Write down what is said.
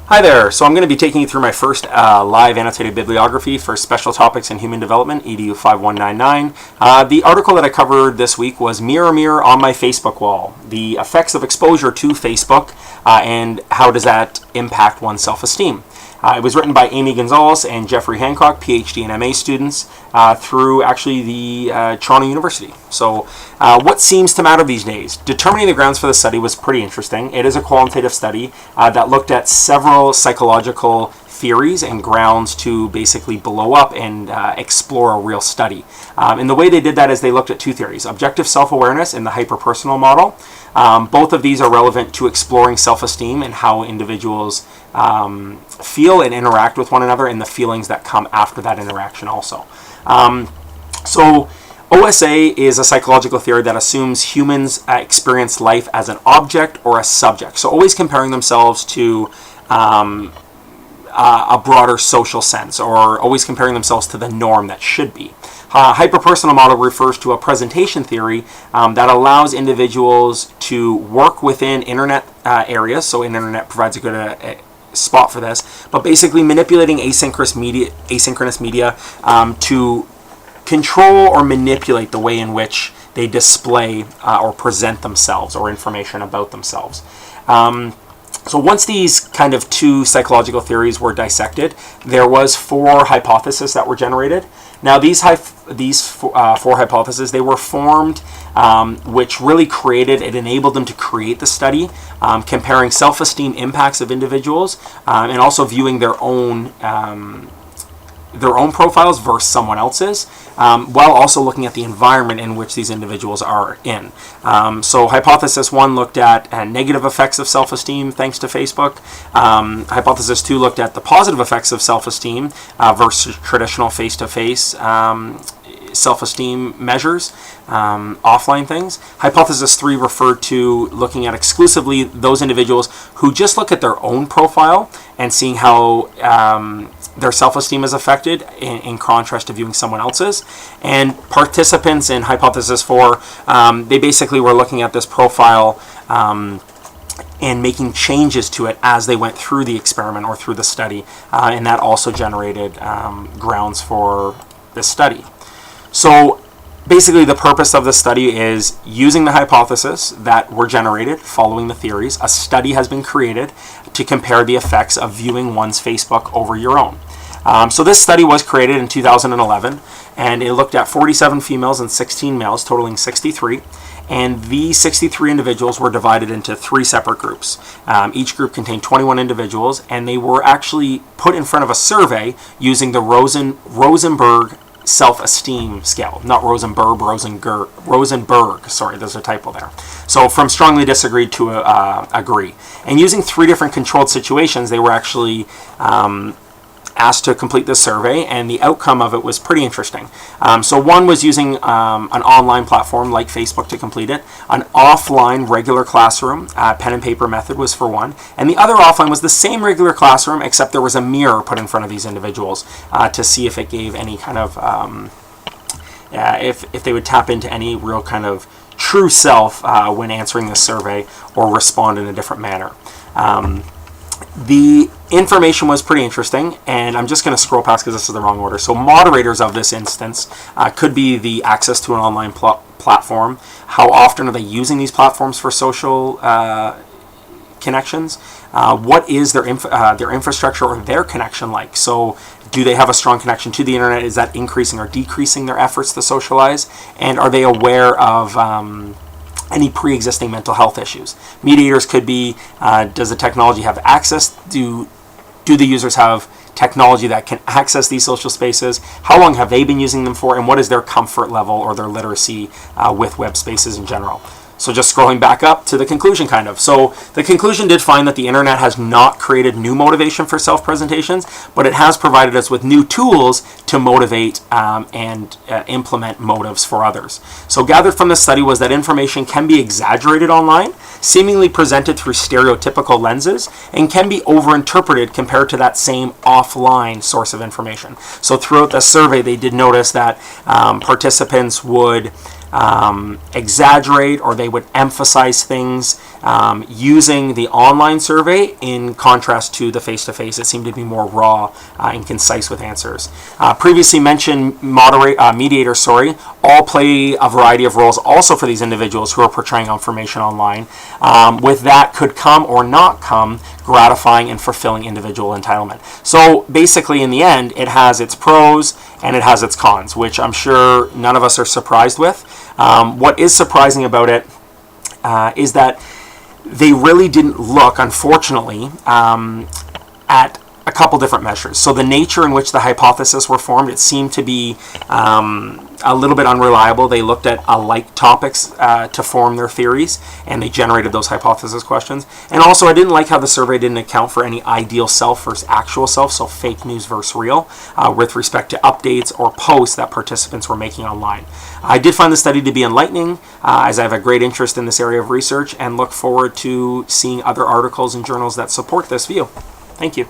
Hi there, so I'm going to be taking you through my first live annotated bibliography for Special Topics in Human Development, EDU 5199. The article that I covered this week was Mirror Mirror on My Facebook Wall, the effects of exposure to Facebook and how does that impact one's self-esteem. It was written by Amy Gonzalez and Jeffrey Hancock, PhD and MA students, through actually the Toronto University. So what seems to matter these days? Determining the grounds for the study was pretty interesting. It is a qualitative study that looked at several psychological theories and grounds to basically blow up and explore a real study. And the way they did that is they looked at two theories: objective self-awareness and the hyperpersonal model. Both of these are relevant to exploring self-esteem and how individuals feel and interact with one another, and the feelings that come after that interaction also. So OSA is a psychological theory that assumes humans experience life as an object or a subject. So always comparing themselves to a broader social sense, or always comparing themselves to the norm that should be. Hyperpersonal model refers to a presentation theory that allows individuals to work within internet areas. So internet provides a good spot for this, but basically manipulating asynchronous media to control or manipulate the way in which they display or present themselves or information about themselves. So once these kind of two psychological theories were dissected, there was 4 hypotheses that were generated. Now these four hypotheses, they were formed, which really it enabled them to create the study, comparing self-esteem impacts of individuals and also viewing their own profiles versus someone else's, while also looking at the environment in which these individuals are in. So hypothesis 1 looked at negative effects of self-esteem thanks to Facebook. Hypothesis 2 looked at the positive effects of self-esteem versus traditional face-to-face self-esteem measures, offline things. Hypothesis 3 referred to looking at exclusively those individuals who just look at their own profile and seeing how their self-esteem is affected in contrast to viewing someone else's. And participants in hypothesis 4, they basically were looking at this profile and making changes to it as they went through the experiment or through the study, and that also generated grounds for this study. So basically the purpose of the study is using the hypothesis that were generated following the theories. A study has been created to compare the effects of viewing one's Facebook over your own. So this study was created in 2011, and it looked at 47 females and 16 males, totaling 63. And these 63 individuals were divided into 3 separate groups. Each group contained 21 individuals, and they were actually put in front of a survey using the Rosenberg self-esteem scale. Not Rosenberg, sorry, there's a typo there. So from strongly disagreed to agree. And using 3 different controlled situations, they were actually asked to complete this survey, and the outcome of it was pretty interesting. So one was using an online platform like Facebook to complete it. An offline regular classroom, pen and paper method was for one, and the other offline was the same regular classroom, except there was a mirror put in front of these individuals to see if it gave any kind of if they would tap into any real kind of true self when answering this survey or respond in a different manner. The information was pretty interesting, and I'm just going to scroll past because this is the wrong order. So moderators of this instance could be the access to an online platform. How often are they using these platforms for social connections? What is their infrastructure or their connection like? So do they have a strong connection to the internet? Is that increasing or decreasing their efforts to socialize? And are they aware of any pre-existing mental health issues? Mediators could be, does the technology have access? Do the users have technology that can access these social spaces? How long have they been using them for? And what is their comfort level or their literacy with web spaces in general? So just scrolling back up to the conclusion kind of. So the conclusion did find that the internet has not created new motivation for self-presentations, but it has provided us with new tools to motivate and implement motives for others. So gathered from this study was that information can be exaggerated online, seemingly presented through stereotypical lenses, and can be overinterpreted compared to that same offline source of information. So throughout the survey, they did notice that participants would exaggerate, or they would emphasize things using the online survey in contrast to the face-to-face. It seemed to be more raw and concise with answers. Previously mentioned mediators, all play a variety of roles also for these individuals who are portraying information online. With that could come or not come gratifying and fulfilling individual entitlement. So basically, in the end, it has its pros and it has its cons, which I'm sure none of us are surprised with. What is surprising about it is that they really didn't look, unfortunately, at a couple different measures. So the nature in which the hypotheses were formed, it seemed to be a little bit unreliable. They looked at alike topics to form their theories, and they generated those hypothesis questions. And also, I didn't like how the survey didn't account for any ideal self versus actual self, so fake news versus real, with respect to updates or posts that participants were making online. I did find the study to be enlightening, as I have a great interest in this area of research and look forward to seeing other articles and journals that support this view. Thank you.